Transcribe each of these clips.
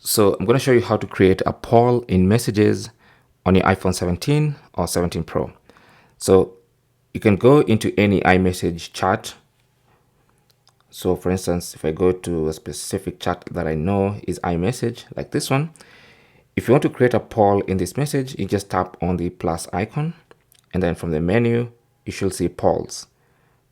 So I'm going to show you how to create a poll in Messages on your iPhone 17 or 17 Pro. So you can go into any iMessage chat. So for instance, if I go to a specific chat that I know is iMessage, like this one, if you want to create a poll in this message, you just tap on the plus icon, and then from the menu, you should see polls.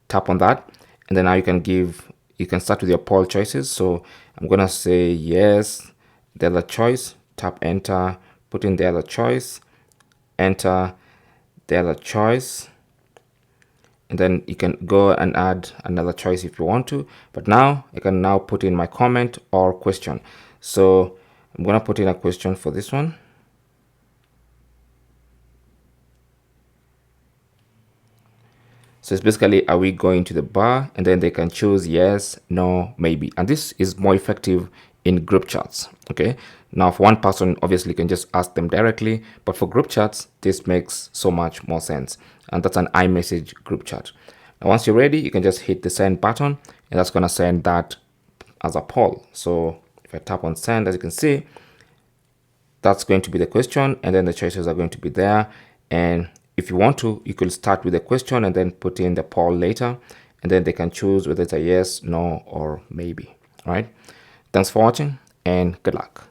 Tap on that, and then now you can start with your poll choices. So I'm gonna say yes, the other choice, tap enter, put in the other choice, enter the other choice, and then you can go and add another choice if you want to. But now I can now put in my comment or question. So I'm gonna put in a question for this one. So it's basically, are we going to the bar? And then they can choose yes, no, maybe. And this is more effective in group chats. Okay. Now for one person, obviously you can just ask them directly, but for group chats, this makes so much more sense. And that's an iMessage group chat. Now, once you're ready, you can just hit the send button, and that's going to send that as a poll. So if I tap on send, as you can see, that's going to be the question, and then the choices are going to be there. And if you want to, you could start with the question and then put in the poll later, and then they can choose whether it's a yes, no, or maybe. All right. Thanks for watching, and good luck.